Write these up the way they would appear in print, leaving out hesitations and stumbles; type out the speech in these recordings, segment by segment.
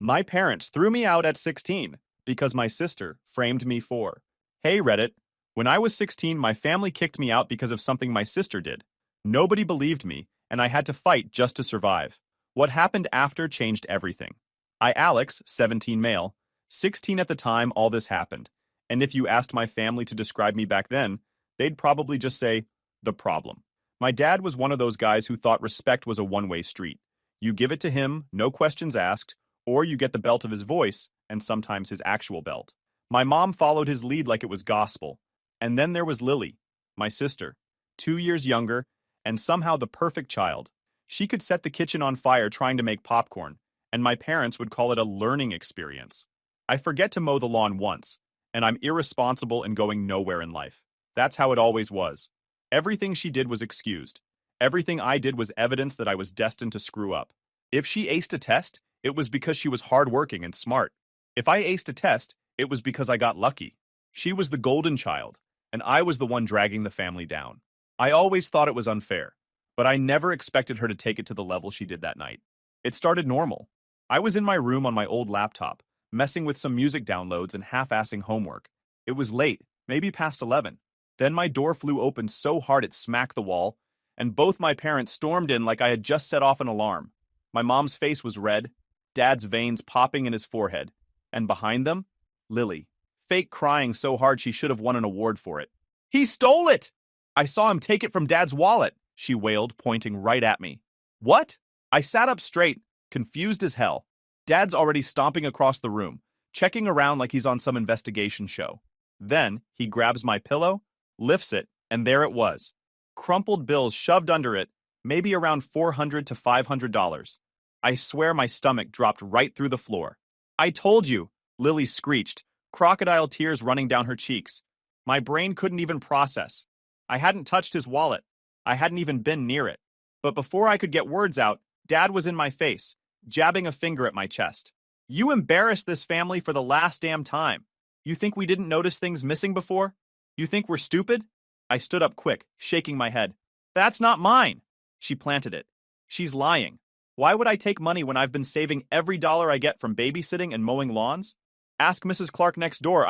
My parents threw me out at 16 because my sister framed me for. Hey Reddit, when I was 16, my family kicked me out because of something my sister did. Nobody believed me, and I had to fight just to survive. What happened after changed everything. I, Alex, 17 male, 16 at the time all this happened. And if you asked my family to describe me back then, they'd probably just say, the problem. My dad was one of those guys who thought respect was a one-way street. You give it to him, no questions asked, or you get the belt of his voice, and sometimes his actual belt. My mom followed his lead like it was gospel. And then there was Lily, my sister, 2 years younger, and somehow the perfect child. She could set the kitchen on fire trying to make popcorn, and my parents would call it a learning experience. I forget to mow the lawn once, and I'm irresponsible and going nowhere in life. That's how it always was. Everything she did was excused. Everything I did was evidence that I was destined to screw up. If she aced a test, it was because she was hardworking and smart. If I aced a test, it was because I got lucky. She was the golden child, and I was the one dragging the family down. I always thought it was unfair, but I never expected her to take it to the level she did that night. It started normal. I was in my room on my old laptop, messing with some music downloads and half-assing homework. It was late, maybe past 11. Then my door flew open so hard it smacked the wall, and both my parents stormed in like I had just set off an alarm. My mom's face was red, Dad's veins popping in his forehead, and behind them, Lily, fake crying so hard she should have won an award for it. He stole it! I saw him take it from Dad's wallet, she wailed, pointing right at me. What? I sat up straight, confused as hell. Dad's already stomping across the room, checking around like he's on some investigation show. Then he grabs my pillow, lifts it, and there it was. Crumpled bills shoved under it, maybe around $400 to $500. I swear my stomach dropped right through the floor. I told you, Lily screeched, crocodile tears running down her cheeks. My brain couldn't even process. I hadn't touched his wallet. I hadn't even been near it. But before I could get words out, Dad was in my face, jabbing a finger at my chest. You embarrassed this family for the last damn time. You think we didn't notice things missing before? You think we're stupid? I stood up quick, shaking my head. That's not mine. She planted it. She's lying. Why would I take money when I've been saving every dollar I get from babysitting and mowing lawns? Ask Mrs. Clark next door.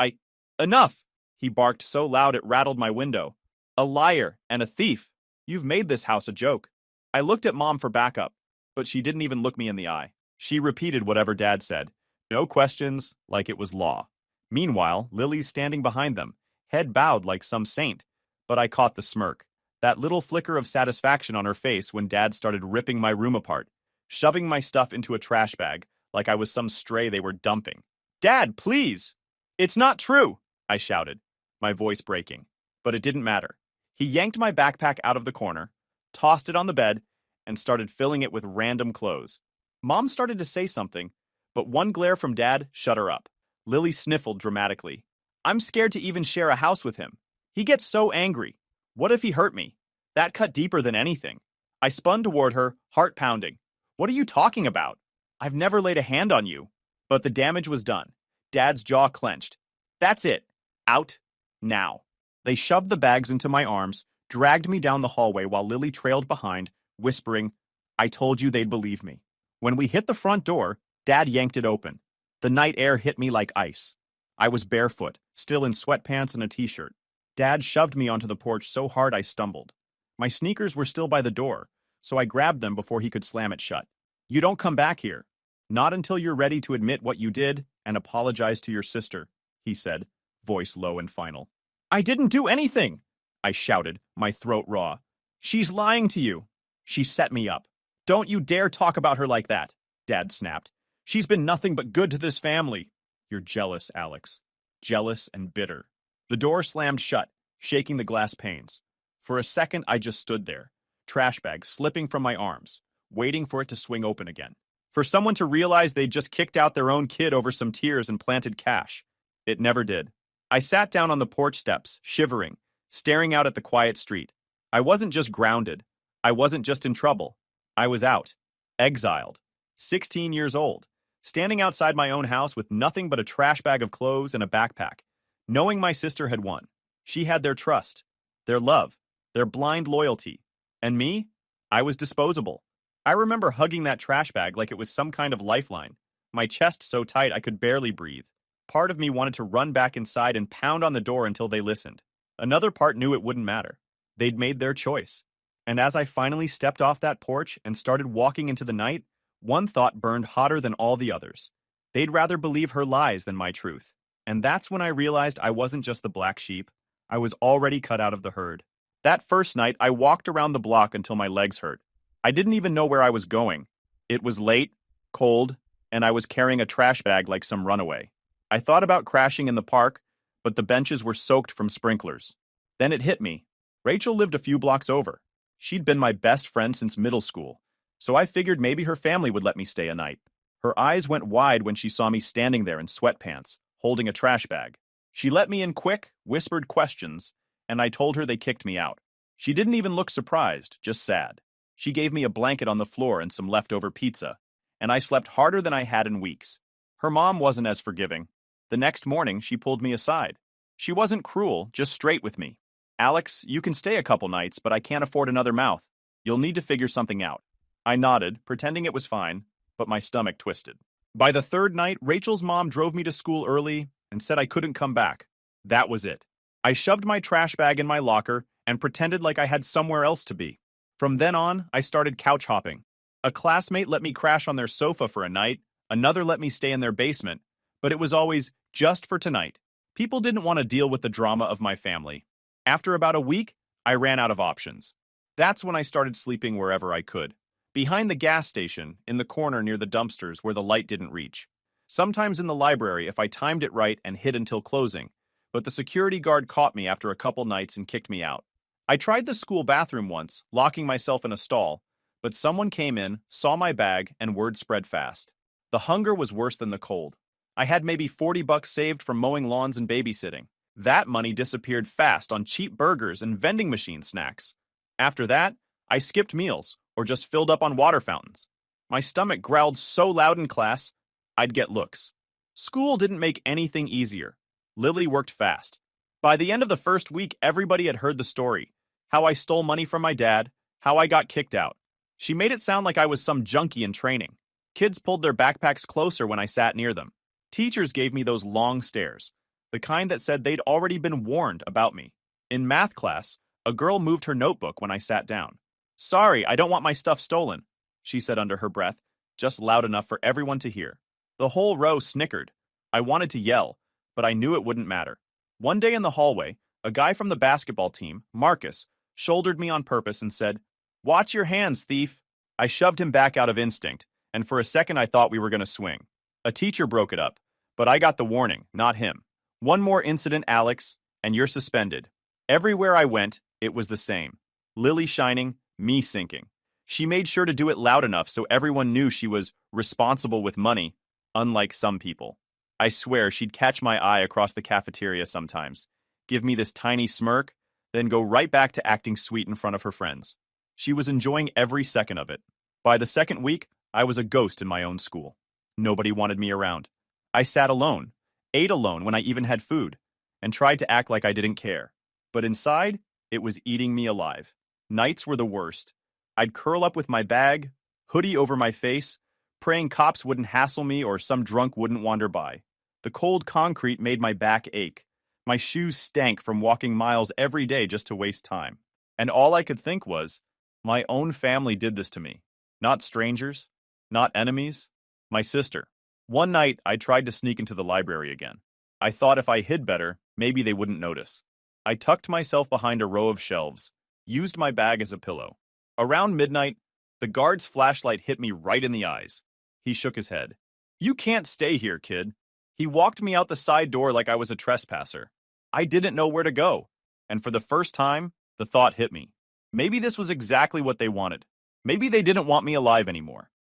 Enough! He barked so loud it rattled my window. A liar and a thief. You've made this house a joke. I looked at Mom for backup, but she didn't even look me in the eye. She repeated whatever Dad said. No questions, like it was law. Meanwhile, Lily's standing behind them, head bowed like some saint. But I caught the smirk. That little flicker of satisfaction on her face when Dad started ripping my room apart, shoving my stuff into a trash bag like I was some stray they were dumping. Dad, please! It's not true, I shouted, my voice breaking. But it didn't matter. He yanked my backpack out of the corner, tossed it on the bed, and started filling it with random clothes. Mom started to say something, but one glare from Dad shut her up. Lily sniffled dramatically. I'm scared to even share a house with him. He gets so angry. What if he hurt me? That cut deeper than anything. I spun toward her, heart pounding. What are you talking about? I've never laid a hand on you. But the damage was done. Dad's jaw clenched. That's it. Out. Now. They shoved the bags into my arms, dragged me down the hallway while Lily trailed behind, whispering, I told you they'd believe me. When we hit the front door, Dad yanked it open. The night air hit me like ice. I was barefoot, still in sweatpants and a t-shirt. Dad shoved me onto the porch so hard I stumbled. My sneakers were still by the door, so I grabbed them before he could slam it shut. You don't come back here. Not until you're ready to admit what you did and apologize to your sister, he said, voice low and final. I didn't do anything, I shouted, my throat raw. She's lying to you. She set me up. Don't you dare talk about her like that, Dad snapped. She's been nothing but good to this family. You're jealous, Alex. Jealous and bitter. The door slammed shut, shaking the glass panes. For a second, I just stood there, trash bag slipping from my arms, waiting for it to swing open again. For someone to realize they'd just kicked out their own kid over some tears and planted cash. It never did. I sat down on the porch steps, shivering, staring out at the quiet street. I wasn't just grounded. I wasn't just in trouble. I was out. Exiled. 16 years old. Standing outside my own house with nothing but a trash bag of clothes and a backpack. Knowing my sister had won. She had their trust. Their love. Their blind loyalty. And me? I was disposable. I remember hugging that trash bag like it was some kind of lifeline. my chest so tight I could barely breathe. Part of me wanted to run back inside and pound on the door until they listened. Another part knew it wouldn't matter. They'd made their choice. And as I finally stepped off that porch and started walking into the night, one thought burned hotter than all the others. They'd rather believe her lies than my truth. And that's when I realized I wasn't just the black sheep. I was already cut out of the herd. That first night, I walked around the block until my legs hurt. I didn't even know where I was going. It was late, cold, and I was carrying a trash bag like some runaway. I thought about crashing in the park, but the benches were soaked from sprinklers. Then it hit me. Rachel lived a few blocks over. She'd been my best friend since middle school, so I figured maybe her family would let me stay a night. Her eyes went wide when she saw me standing there in sweatpants, holding a trash bag. She let me in quick, whispered questions, and I told her they kicked me out. She didn't even look surprised, just sad. She gave me a blanket on the floor and some leftover pizza, and I slept harder than I had in weeks. Her mom wasn't as forgiving. The next morning, she pulled me aside. She wasn't cruel, just straight with me. Alex, you can stay a couple nights, but I can't afford another mouth. You'll need to figure something out. I nodded, pretending it was fine, but my stomach twisted. By the third night, Rachel's mom drove me to school early and said I couldn't come back. That was it. I shoved my trash bag in my locker and pretended like I had somewhere else to be. From then on, I started couch hopping. A classmate let me crash on their sofa for a night, another let me stay in their basement, but it was always just for tonight. People didn't want to deal with the drama of my family. After about a week, I ran out of options. That's when I started sleeping wherever I could. Behind the gas station, in the corner near the dumpsters where the light didn't reach. Sometimes in the library if I timed it right and hid until closing, but the security guard caught me after a couple nights and kicked me out. I tried the school bathroom once, locking myself in a stall, but someone came in, saw my bag, and word spread fast. The hunger was worse than the cold. I had maybe $40 saved from mowing lawns and babysitting. That money disappeared fast on cheap burgers and vending machine snacks. After that, I skipped meals or just filled up on water fountains. My stomach growled so loud in class, I'd get looks. School didn't make anything easier. Lily worked fast. By the end of the first week, everybody had heard the story. How I stole money from my dad, how I got kicked out. She made it sound like I was some junkie in training. Kids pulled their backpacks closer when I sat near them. Teachers gave me those long stares, the kind that said they'd already been warned about me. In math class, a girl moved her notebook when I sat down. "Sorry, I don't want my stuff stolen," she said under her breath, just loud enough for everyone to hear. The whole row snickered. I wanted to yell, but I knew it wouldn't matter. One day in the hallway, a guy from the basketball team, Marcus, shouldered me on purpose and said, "Watch your hands, thief." I shoved him back out of instinct, and for a second I thought we were going to swing. A teacher broke it up, but I got the warning, not him. "One more incident, Alex, and you're suspended." Everywhere I went, it was the same. Lily shining, me sinking. She made sure to do it loud enough so everyone knew she was responsible with money, unlike some people. I swear she'd catch my eye across the cafeteria sometimes, give me this tiny smirk, then go right back to acting sweet in front of her friends. She was enjoying every second of it. By the second week, I was a ghost in my own school. Nobody wanted me around. I sat alone, ate alone when I even had food, and tried to act like I didn't care. But inside, it was eating me alive. Nights were the worst. I'd curl up with my bag, hoodie over my face, praying cops wouldn't hassle me or some drunk wouldn't wander by. The cold concrete made my back ache. My shoes stank from walking miles every day just to waste time. And all I could think was, my own family did this to me. Not strangers, not enemies, my sister. One night, I tried to sneak into the library again. I thought if I hid better, maybe they wouldn't notice. I tucked myself behind a row of shelves, used my bag as a pillow. Around midnight, the guard's flashlight hit me right in the eyes. He shook his head. "You can't stay here, kid." He walked me out the side door like I was a trespasser. I didn't know where to go, and for the first time, the thought hit me. Maybe this was exactly what they wanted. Maybe they didn't want me alive anymore.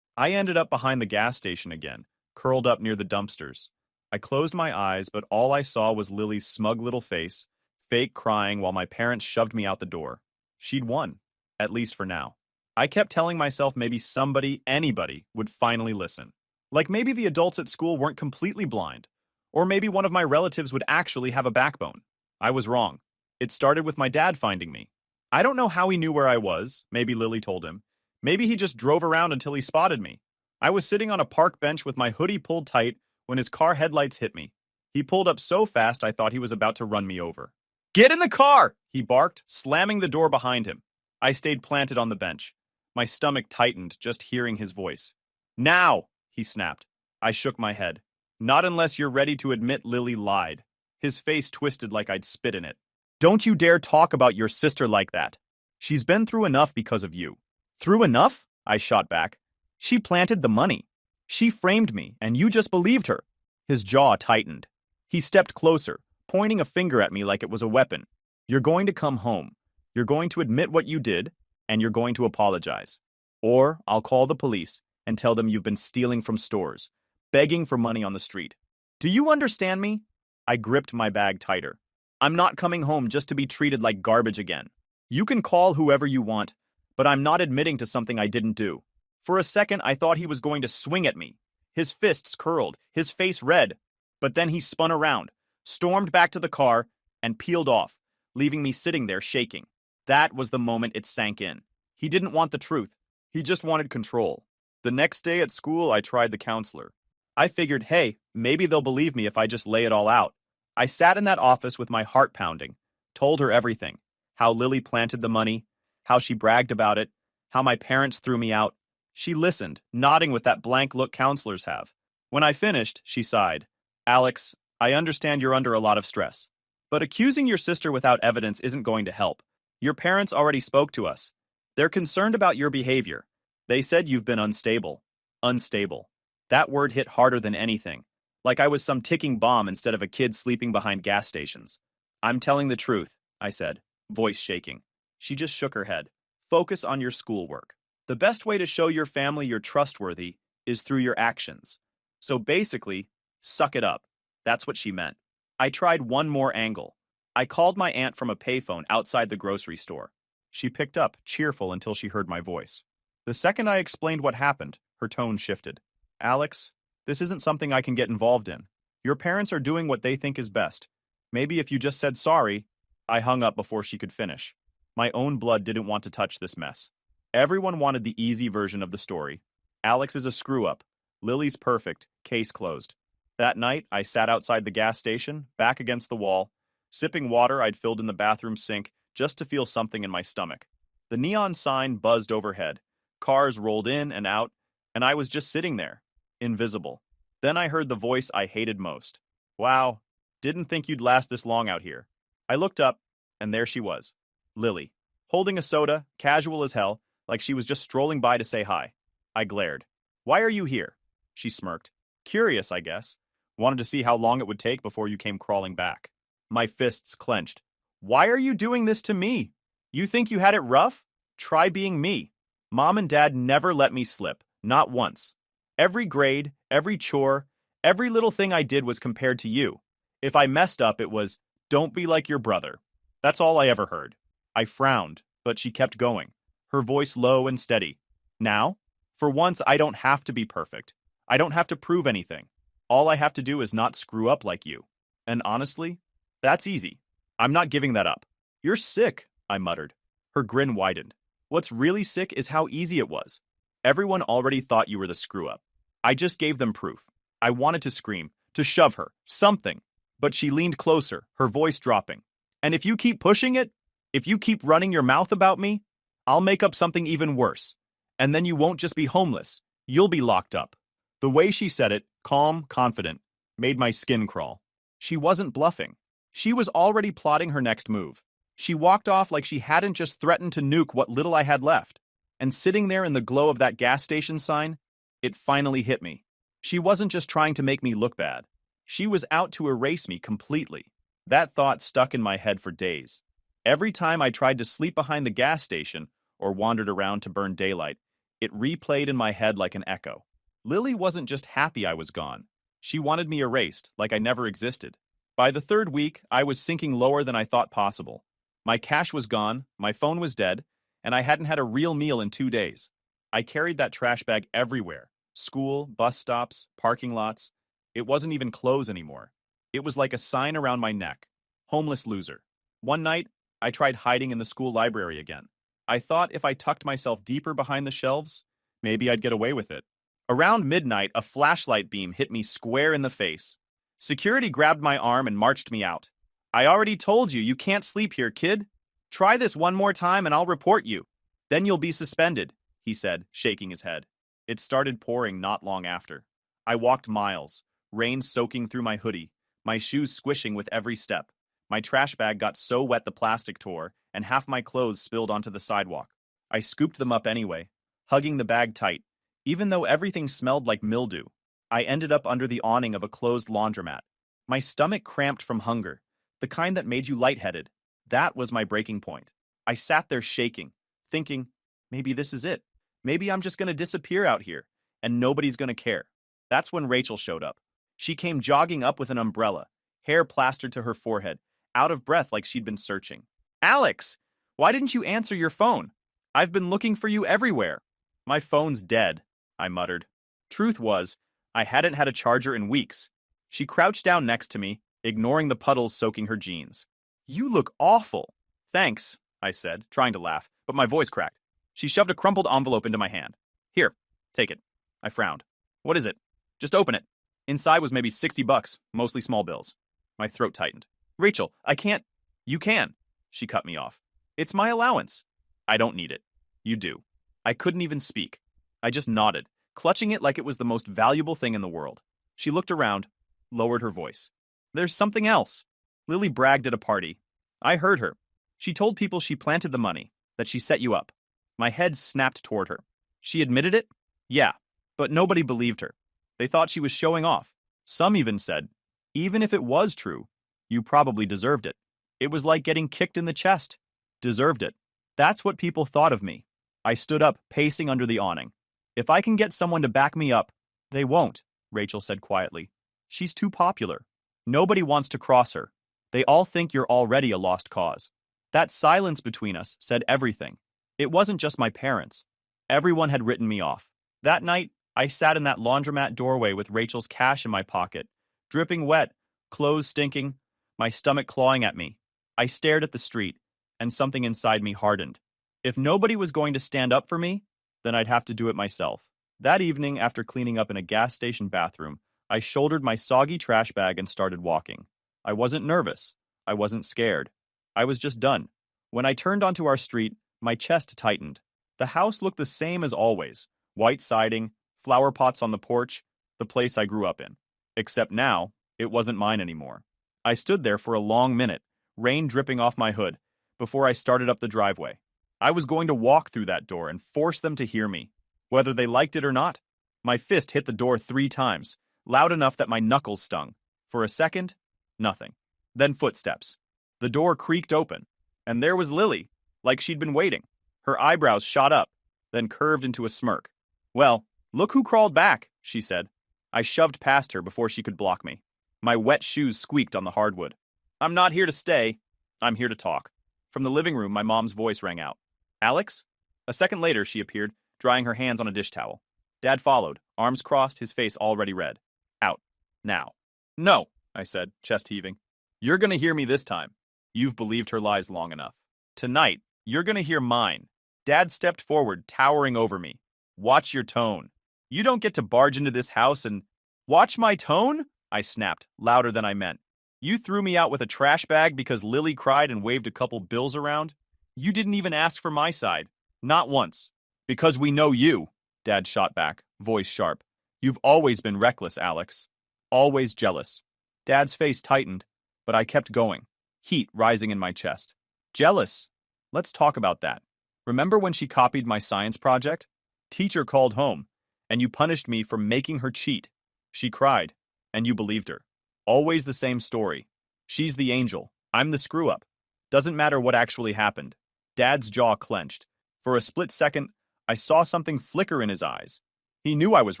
I ended up behind the gas station again, curled up near the dumpsters. I closed my eyes, but all I saw was Lily's smug little face, fake crying while my parents shoved me out the door. She'd won, at least for now. I kept telling myself maybe somebody, anybody, would finally listen. Like maybe the adults at school weren't completely blind, or maybe one of my relatives would actually have a backbone. I was wrong. It started with my dad finding me. I don't know how he knew where I was, maybe Lily told him. Maybe he just drove around until he spotted me. I was sitting on a park bench with my hoodie pulled tight when his car headlights hit me. He pulled up so fast I thought he was about to run me over. "Get in the car!" he barked, slamming the door behind him. I stayed planted on the bench. My stomach tightened just hearing his voice. "Now!" he snapped. I shook my head. "Not unless you're ready to admit Lily lied." His face twisted like I'd spit in it. "Don't you dare talk about your sister like that. She's been through enough because of you." "Through enough?" I shot back. "She planted the money. She framed me, and you just believed her." His jaw tightened. He stepped closer, pointing a finger at me like it was a weapon. "You're going to come home. You're going to admit what you did, and you're going to apologize. Or I'll call the police and tell them you've been stealing from stores, begging for money on the street. Do you understand me?" I gripped my bag tighter. "I'm not coming home just to be treated like garbage again. You can call whoever you want, but I'm not admitting to something I didn't do." For a second, I thought he was going to swing at me. His fists curled, his face red. But then he spun around, stormed back to the car, and peeled off, leaving me sitting there shaking. That was the moment it sank in. He didn't want the truth. He just wanted control. The next day at school, I tried the counselor. I figured, hey, maybe they'll believe me if I just lay it all out. I sat in that office with my heart pounding, told her everything. How Lily planted the money, how she bragged about it, how my parents threw me out. She listened, nodding with that blank look counselors have. When I finished, she sighed. "Alex, I understand you're under a lot of stress. But accusing your sister without evidence isn't going to help. Your parents already spoke to us. They're concerned about your behavior. They said you've been unstable." Unstable. That word hit harder than anything, like I was some ticking bomb instead of a kid sleeping behind gas stations. "I'm telling the truth," I said, voice shaking. She just shook her head. "Focus on your schoolwork. The best way to show your family you're trustworthy is through your actions. So basically, suck it up." That's what she meant. I tried one more angle. I called my aunt from a payphone outside the grocery store. She picked up, cheerful until she heard my voice. The second I explained what happened, her tone shifted. "Alex, this isn't something I can get involved in. Your parents are doing what they think is best. Maybe if you just said sorry." I hung up before she could finish. My own blood didn't want to touch this mess. Everyone wanted the easy version of the story. Alex is a screw-up. Lily's perfect. Case closed. That night, I sat outside the gas station, back against the wall, sipping water I'd filled in the bathroom sink just to feel something in my stomach. The neon sign buzzed overhead. Cars rolled in and out, and I was just sitting there, invisible. Then I heard the voice I hated most. "Wow, didn't think you'd last this long out here." I looked up, and there she was, Lily, holding a soda, casual as hell, like she was just strolling by to say hi. I glared. "Why are you here?" She smirked. "Curious, I guess. Wanted to see how long it would take before you came crawling back." My fists clenched. "Why are you doing this to me? You think you had it rough? Try being me. Mom and Dad never let me slip, not once. Every grade, every chore, every little thing I did was compared to you. If I messed up, it was, 'Don't be like your brother.' That's all I ever heard." I frowned, but she kept going, her voice low and steady. "Now? For once, I don't have to be perfect. I don't have to prove anything. All I have to do is not screw up like you. And honestly, that's easy. I'm not giving that up." "You're sick," I muttered. Her grin widened. "What's really sick is how easy it was. Everyone already thought you were the screw-up. I just gave them proof." I wanted to scream, to shove her, something. But she leaned closer, her voice dropping. "And if you keep pushing it, if you keep running your mouth about me, I'll make up something even worse. And then you won't just be homeless. You'll be locked up." The way she said it, calm, confident, made my skin crawl. She wasn't bluffing. She was already plotting her next move. She walked off like she hadn't just threatened to nuke what little I had left. And sitting there in the glow of that gas station sign, it finally hit me. She wasn't just trying to make me look bad. She was out to erase me completely. That thought stuck in my head for days. Every time I tried to sleep behind the gas station or wandered around to burn daylight, it replayed in my head like an echo. Lily wasn't just happy I was gone. She wanted me erased, like I never existed. By the third week, I was sinking lower than I thought possible. My cash was gone, my phone was dead, and I hadn't had a real meal in 2 days. I carried that trash bag everywhere. School, bus stops, parking lots. It wasn't even clothes anymore. It was like a sign around my neck. Homeless loser. One night, I tried hiding in the school library again. I thought if I tucked myself deeper behind the shelves, maybe I'd get away with it. Around midnight, a flashlight beam hit me square in the face. Security grabbed my arm and marched me out. I already told you, you can't sleep here, kid. Try this one more time and I'll report you. Then you'll be suspended, he said, shaking his head. It started pouring not long after. I walked miles, rain soaking through my hoodie, my shoes squishing with every step. My trash bag got so wet the plastic tore, and half my clothes spilled onto the sidewalk. I scooped them up anyway, hugging the bag tight. Even though everything smelled like mildew, I ended up under the awning of a closed laundromat. My stomach cramped from hunger, the kind that made you lightheaded. That was my breaking point. I sat there shaking, thinking, maybe this is it. Maybe I'm just going to disappear out here, and nobody's going to care. That's when Rachel showed up. She came jogging up with an umbrella, hair plastered to her forehead, out of breath like she'd been searching. Alex, why didn't you answer your phone? I've been looking for you everywhere. My phone's dead, I muttered. Truth was, I hadn't had a charger in weeks. She crouched down next to me, ignoring the puddles soaking her jeans. You look awful. Thanks, I said, trying to laugh, but my voice cracked. She shoved a crumpled envelope into my hand. Here, take it. I frowned. What is it? Just open it. Inside was maybe $60, mostly small bills. My throat tightened. Rachel, I can't. You can. She cut me off. It's my allowance. I don't need it. You do. I couldn't even speak. I just nodded, clutching it like it was the most valuable thing in the world. She looked around, lowered her voice. There's something else. Lily bragged at a party. I heard her. She told people she planted the money, that she set you up. My head snapped toward her. She admitted it? Yeah, but nobody believed her. They thought she was showing off. Some even said, even if it was true, you probably deserved it. It was like getting kicked in the chest. Deserved it. That's what people thought of me. I stood up, pacing under the awning. If I can get someone to back me up, they won't, Rachel said quietly. She's too popular. Nobody wants to cross her. They all think you're already a lost cause. That silence between us said everything. It wasn't just my parents. Everyone had written me off. That night, I sat in that laundromat doorway with Rachel's cash in my pocket, dripping wet, clothes stinking, my stomach clawing at me. I stared at the street, and something inside me hardened. If nobody was going to stand up for me, then I'd have to do it myself. That evening, after cleaning up in a gas station bathroom, I shouldered my soggy trash bag and started walking. I wasn't nervous. I wasn't scared. I was just done. When I turned onto our street, my chest tightened. The house looked the same as always. White siding, flower pots on the porch, the place I grew up in. Except now, it wasn't mine anymore. I stood there for a long minute, rain dripping off my hood, before I started up the driveway. I was going to walk through that door and force them to hear me, whether they liked it or not. My fist hit the door 3 times, loud enough that my knuckles stung. For a second, nothing. Then footsteps. The door creaked open, and there was Lily, like she'd been waiting. Her eyebrows shot up, then curved into a smirk. Well, look who crawled back, she said. I shoved past her before she could block me. My wet shoes squeaked on the hardwood. I'm not here to stay. I'm here to talk. From the living room, my mom's voice rang out. Alex? A second later, she appeared, drying her hands on a dish towel. Dad followed, arms crossed, his face already red. Out. Now. No, I said, chest heaving. You're gonna hear me this time. You've believed her lies long enough. Tonight, you're gonna hear mine. Dad stepped forward, towering over me. Watch your tone. You don't get to barge into this house and... Watch my tone? I snapped, louder than I meant. You threw me out with a trash bag because Lily cried and waved a couple bills around? You didn't even ask for my side. Not once. Because we know you, Dad shot back, voice sharp. You've always been reckless, Alex. Always jealous. Dad's face tightened, but I kept going, heat rising in my chest. Jealous? Let's talk about that. Remember when she copied my science project? Teacher called home, and you punished me for making her cheat. She cried, and you believed her. Always the same story. She's the angel. I'm the screw-up. Doesn't matter what actually happened. Dad's jaw clenched. For a split second, I saw something flicker in his eyes. He knew I was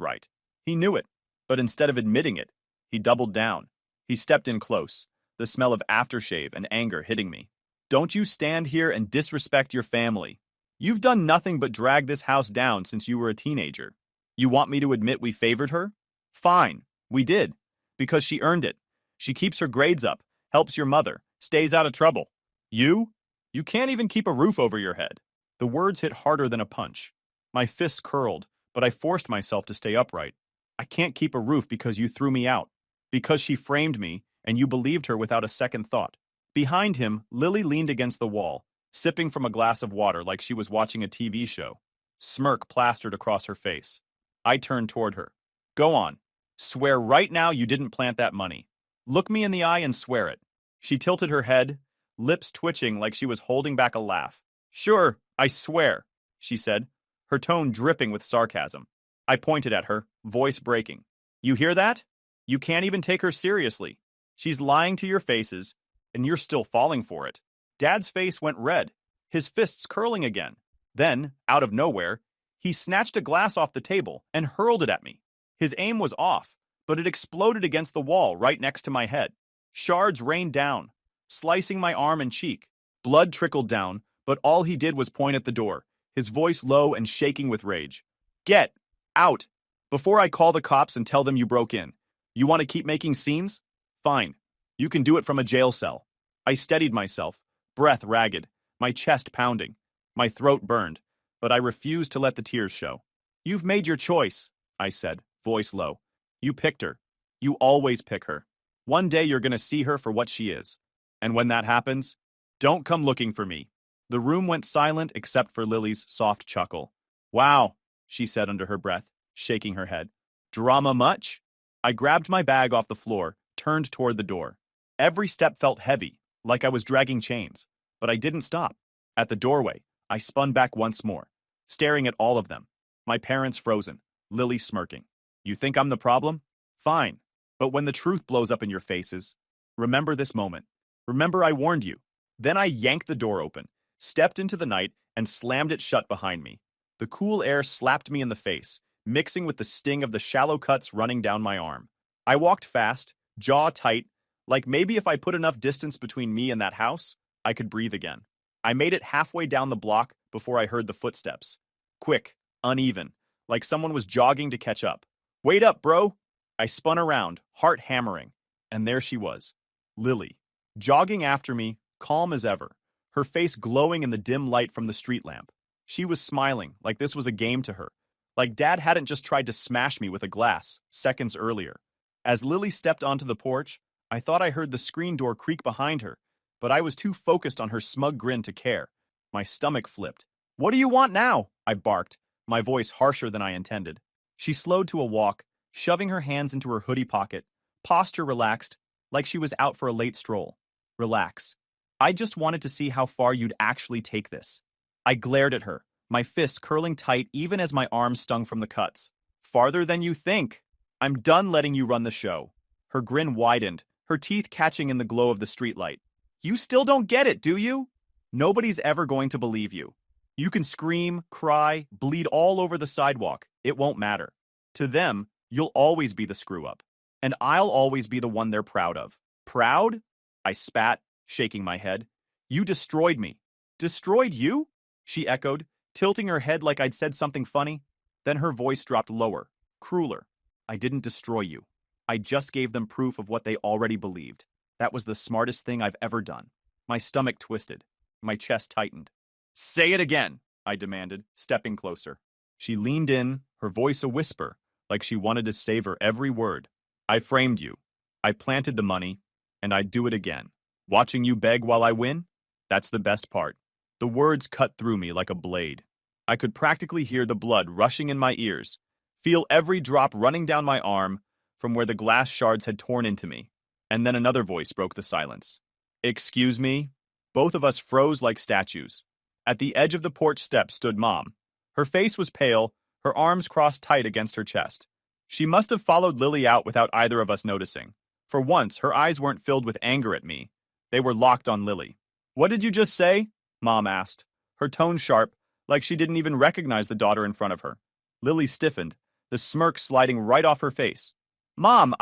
right. He knew it. But instead of admitting it, he doubled down. He stepped in close, the smell of aftershave and anger hitting me. Don't you stand here and disrespect your family. You've done nothing but drag this house down since you were a teenager. You want me to admit we favored her? Fine, we did. Because she earned it. She keeps her grades up, helps your mother, stays out of trouble. You? You can't even keep a roof over your head. The words hit harder than a punch. My fists curled, but I forced myself to stay upright. I can't keep a roof because you threw me out. Because she framed me, and you believed her without a second thought. Behind him, Lily leaned against the wall, sipping from a glass of water like she was watching a TV show. Smirk plastered across her face. I turned toward her. Go on. Swear right now you didn't plant that money. Look me in the eye and swear it. She tilted her head, lips twitching like she was holding back a laugh. Sure, I swear, she said, her tone dripping with sarcasm. I pointed at her, voice breaking. You hear that? You can't even take her seriously. She's lying to your faces, and you're still falling for it. Dad's face went red, his fists curling again. Then, out of nowhere, he snatched a glass off the table and hurled it at me. His aim was off, but it exploded against the wall right next to my head. Shards rained down, slicing my arm and cheek. Blood trickled down, but all he did was point at the door, his voice low and shaking with rage. Get out! Before I call the cops and tell them you broke in. You want to keep making scenes? Fine. You can do it from a jail cell. I steadied myself, breath ragged, my chest pounding. My throat burned, but I refused to let the tears show. You've made your choice, I said, voice low. You picked her. You always pick her. One day you're going to see her for what she is. And when that happens, don't come looking for me. The room went silent except for Lily's soft chuckle. Wow, she said under her breath, shaking her head. Drama much? I grabbed my bag off the floor, turned toward the door. Every step felt heavy, like I was dragging chains. But I didn't stop. At the doorway, I spun back once more, staring at all of them. My parents frozen, Lily smirking. You think I'm the problem? Fine. But when the truth blows up in your faces, remember this moment. Remember I warned you. Then I yanked the door open, stepped into the night, and slammed it shut behind me. The cool air slapped me in the face, mixing with the sting of the shallow cuts running down my arm. I walked fast, jaw tight, like maybe if I put enough distance between me and that house, I could breathe again. I made it halfway down the block before I heard the footsteps. Quick, uneven, like someone was jogging to catch up. Wait up, bro! I spun around, heart hammering, and there she was, Lily, jogging after me, calm as ever, her face glowing in the dim light from the street lamp. She was smiling, like this was a game to her, like Dad hadn't just tried to smash me with a glass, seconds earlier. As Lily stepped onto the porch, I thought I heard the screen door creak behind her, but I was too focused on her smug grin to care. My stomach flipped. What do you want now? I barked, my voice harsher than I intended. She slowed to a walk, shoving her hands into her hoodie pocket, posture relaxed, like she was out for a late stroll. Relax. I just wanted to see how far you'd actually take this. I glared at her, my fists curling tight even as my arms stung from the cuts. Farther than you think. I'm done letting you run the show. Her grin widened, her teeth catching in the glow of the streetlight. You still don't get it, do you? Nobody's ever going to believe you. You can scream, cry, bleed all over the sidewalk. It won't matter. To them, you'll always be the screw-up. And I'll always be the one they're proud of. Proud? I spat, shaking my head. You destroyed me. Destroyed you? She echoed, tilting her head like I'd said something funny. Then her voice dropped lower, crueler. I didn't destroy you. I just gave them proof of what they already believed. That was the smartest thing I've ever done. My stomach twisted. My chest tightened. Say it again, I demanded, stepping closer. She leaned in, her voice a whisper, like she wanted to savor every word. I framed you. I planted the money, and I'd do it again. Watching you beg while I win? That's the best part. The words cut through me like a blade. I could practically hear the blood rushing in my ears, feel every drop running down my arm from where the glass shards had torn into me. And then another voice broke the silence. Excuse me? Both of us froze like statues. At the edge of the porch steps stood Mom. Her face was pale, her arms crossed tight against her chest. She must have followed Lily out without either of us noticing. For once, her eyes weren't filled with anger at me. They were locked on Lily. What did you just say? Mom asked, her tone sharp, like she didn't even recognize the daughter in front of her. Lily stiffened, the smirk sliding right off her face. Mom,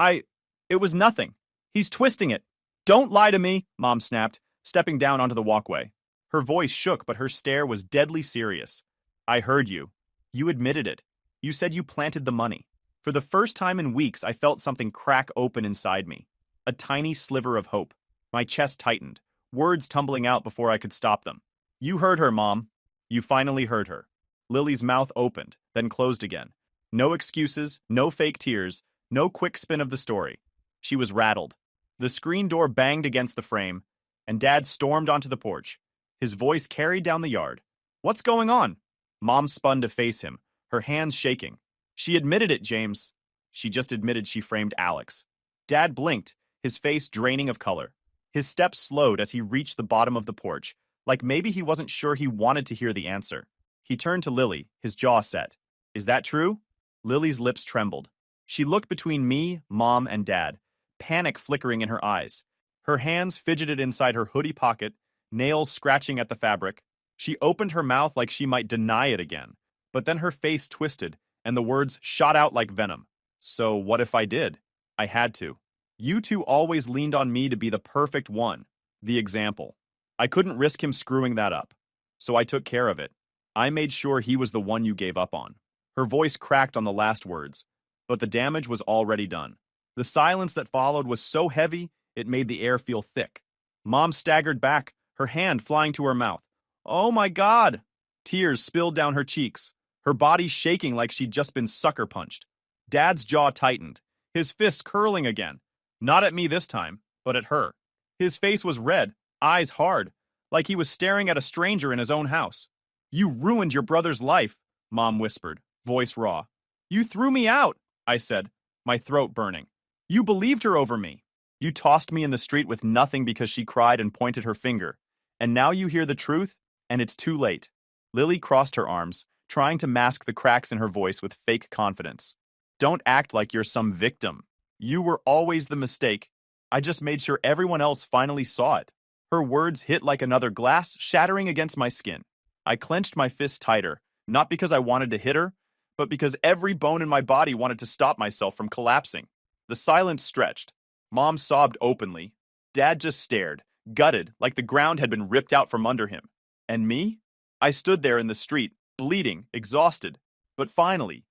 it was nothing. He's twisting it. Don't lie to me, Mom snapped, stepping down onto the walkway. Her voice shook, but her stare was deadly serious. I heard you. You admitted it. You said you planted the money. For the first time in weeks, I felt something crack open inside me. A tiny sliver of hope. My chest tightened, words tumbling out before I could stop them. You heard her, Mom. You finally heard her. Lily's mouth opened, then closed again, No excuses, no fake tears, no quick spin of the story. She was rattled. The screen door banged against the frame, and Dad stormed onto the porch. His voice carried down the yard. "What's going on?" Mom spun to face him, her hands shaking. "She admitted it, James." She just admitted she framed Alex. Dad blinked, his face draining of color. His steps slowed as he reached the bottom of the porch, like maybe he wasn't sure he wanted to hear the answer. He turned to Lily, his jaw set. "Is that true?" Lily's lips trembled. She looked between me, Mom, and Dad, panic flickering in her eyes. Her hands fidgeted inside her hoodie pocket, nails scratching at the fabric. She opened her mouth like she might deny it again, but then her face twisted, and the words shot out like venom. "So what if I did? I had to. You two always leaned on me to be the perfect one, the example. I couldn't risk him screwing that up. So I took care of it. I made sure he was the one you gave up on." Her voice cracked on the last words, but the damage was already done. The silence that followed was so heavy, it made the air feel thick. Mom staggered back, her hand flying to her mouth. "Oh my God!" Tears spilled down her cheeks, her body shaking like she'd just been sucker punched. Dad's jaw tightened, his fists curling again. Not at me this time, but at her. His face was red, eyes hard, like he was staring at a stranger in his own house. "You ruined your brother's life," Mom whispered, voice raw. "You threw me out," I said, my throat burning. "You believed her over me. You tossed me in the street with nothing because she cried and pointed her finger. And now you hear the truth, and it's too late." Lily crossed her arms, trying to mask the cracks in her voice with fake confidence. "Don't act like you're some victim. You were always the mistake. I just made sure everyone else finally saw it." Her words hit like another glass shattering against my skin. I clenched my fist tighter, not because I wanted to hit her, but because every bone in my body wanted to stop myself from collapsing. The silence stretched. Mom sobbed openly. Dad just stared, gutted, like the ground had been ripped out from under him. And me? I stood there in the street, bleeding, exhausted, but finally,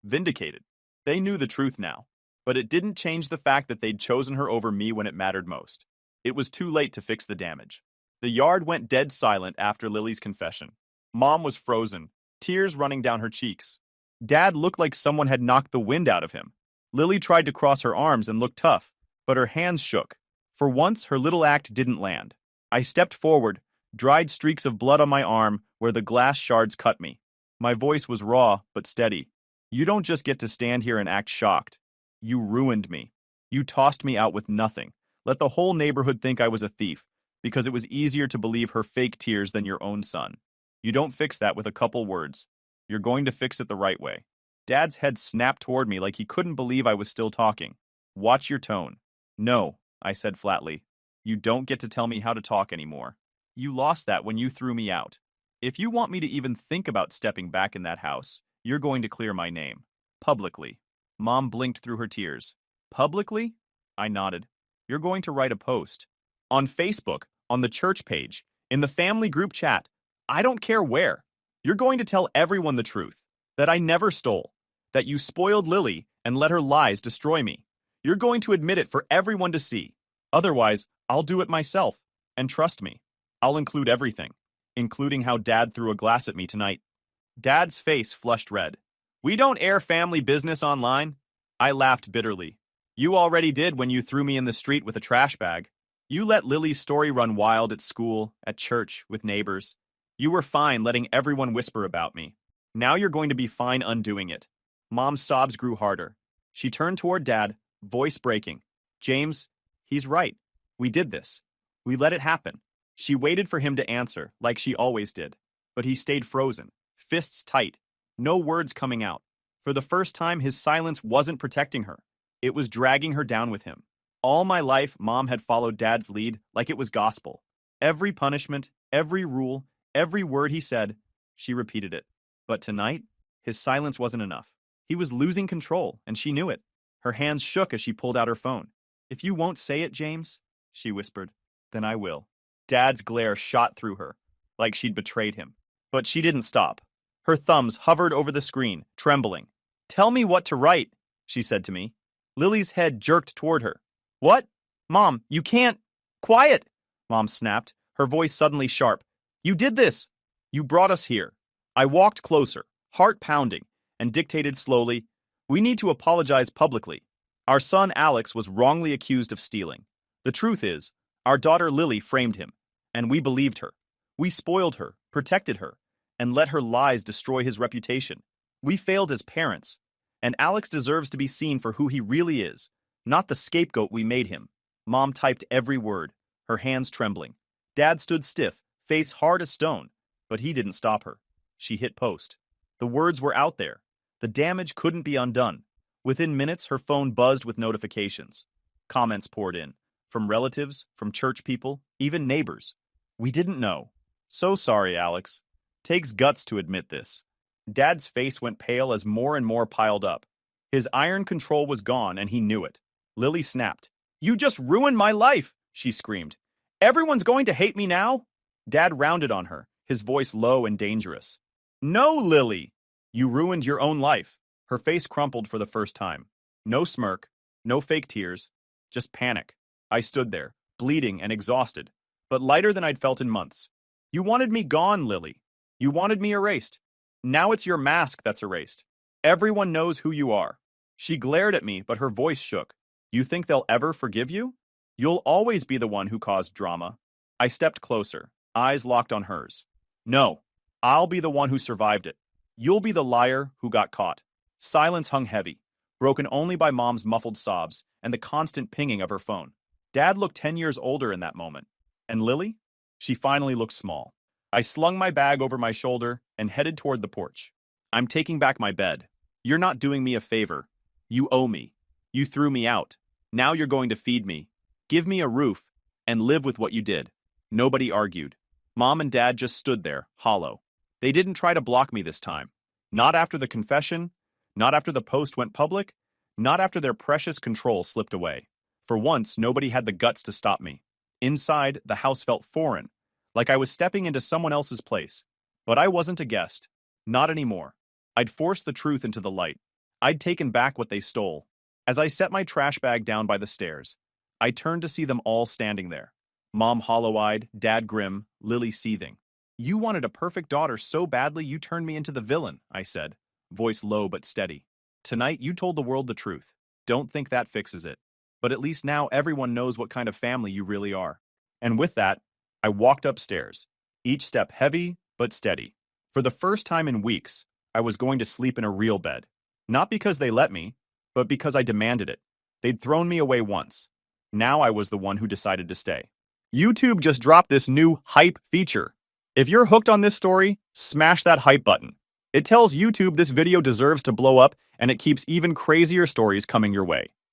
vindicated. They knew the truth now, but it didn't change the fact that they'd chosen her over me when it mattered most. It was too late to fix the damage. The yard went dead silent after Lily's confession. Mom was frozen, tears running down her cheeks. Dad looked like someone had knocked the wind out of him. Lily tried to cross her arms and look tough, but her hands shook. For once, her little act didn't land. I stepped forward, dried streaks of blood on my arm where the glass shards cut me. My voice was raw but steady. "You don't just get to stand here and act shocked. You ruined me. You tossed me out with nothing. Let the whole neighborhood think I was a thief, because it was easier to believe her fake tears than your own son. You don't fix that with a couple words. You're going to fix it the right way." Dad's head snapped toward me like he couldn't believe I was still talking. "Watch your tone." "No," I said flatly. "You don't get to tell me how to talk anymore. You lost that when you threw me out. If you want me to even think about stepping back in that house, you're going to clear my name. Publicly." Mom blinked through her tears. "Publicly?" I nodded. "You're going to write a post. On Facebook, on the church page, in the family group chat. I don't care where. You're going to tell everyone the truth. That I never stole. That you spoiled Lily and let her lies destroy me. You're going to admit it for everyone to see. Otherwise, I'll do it myself. And trust me, I'll include everything, including how Dad threw a glass at me tonight." Dad's face flushed red. "We don't air family business online." I laughed bitterly. "You already did when you threw me in the street with a trash bag. You let Lily's story run wild at school, at church, with neighbors. You were fine letting everyone whisper about me. Now you're going to be fine undoing it." Mom's sobs grew harder. She turned toward Dad, voice breaking. "James, he's right. We did this. We let it happen." She waited for him to answer, like she always did. But he stayed frozen, fists tight, no words coming out. For the first time, his silence wasn't protecting her. It was dragging her down with him. All my life, Mom had followed Dad's lead like it was gospel. Every punishment, every rule, every word he said, she repeated it. But tonight, his silence wasn't enough. He was losing control, and she knew it. Her hands shook as she pulled out her phone. "If you won't say it, James," she whispered, "then I will." Dad's glare shot through her, like she'd betrayed him. But she didn't stop. Her thumbs hovered over the screen, trembling. "Tell me what to write," she said to me. Lily's head jerked toward her. "What? Mom, you can't." "Quiet," Mom snapped, her voice suddenly sharp. "You did this. You brought us here." I walked closer, heart pounding, and dictated slowly, "We need to apologize publicly. Our son Alex was wrongly accused of stealing. The truth is, our daughter Lily framed him, and we believed her. We spoiled her, protected her, and let her lies destroy his reputation. We failed as parents, and Alex deserves to be seen for who he really is, not the scapegoat we made him." Mom typed every word, her hands trembling. Dad stood stiff, face hard as stone, but he didn't stop her. She hit post. The words were out there. The damage couldn't be undone. Within minutes, her phone buzzed with notifications. Comments poured in, from relatives, from church people, even neighbors. "We didn't know. So sorry, Alex. Takes guts to admit this." Dad's face went pale as more and more piled up. His iron control was gone, and he knew it. Lily snapped. "You just ruined my life!" she screamed. "Everyone's going to hate me now?" Dad rounded on her, his voice low and dangerous. "No, Lily! You ruined your own life." Her face crumpled for the first time. No smirk, no fake tears, just panic. I stood there, bleeding and exhausted, but lighter than I'd felt in months. "You wanted me gone, Lily. You wanted me erased. Now it's your mask that's erased. Everyone knows who you are." She glared at me, but her voice shook. "You think they'll ever forgive you? You'll always be the one who caused drama." I stepped closer, eyes locked on hers. "No, I'll be the one who survived it. You'll be the liar who got caught." Silence hung heavy, broken only by Mom's muffled sobs and the constant pinging of her phone. Dad looked 10 years older in that moment. And Lily? She finally looked small. I slung my bag over my shoulder and headed toward the porch. "I'm taking back my bed. You're not doing me a favor. You owe me. You threw me out. Now you're going to feed me, give me a roof, and live with what you did." Nobody argued. Mom and Dad just stood there, hollow. They didn't try to block me this time. Not after the confession, not after the post went public, not after their precious control slipped away. For once, nobody had the guts to stop me. Inside, the house felt foreign, like I was stepping into someone else's place. But I wasn't a guest. Not anymore. I'd forced the truth into the light. I'd taken back what they stole. As I set my trash bag down by the stairs, I turned to see them all standing there. Mom hollow-eyed, Dad grim, Lily seething. "You wanted a perfect daughter so badly you turned me into the villain," I said, voice low but steady. "Tonight you told the world the truth. Don't think that fixes it. But at least now everyone knows what kind of family you really are." And with that, I walked upstairs, each step heavy but steady. For the first time in weeks, I was going to sleep in a real bed. Not because they let me, but because I demanded it. They'd thrown me away once. Now I was the one who decided to stay. YouTube just dropped this new hype feature. If you're hooked on this story, smash that hype button. It tells YouTube this video deserves to blow up, and it keeps even crazier stories coming your way.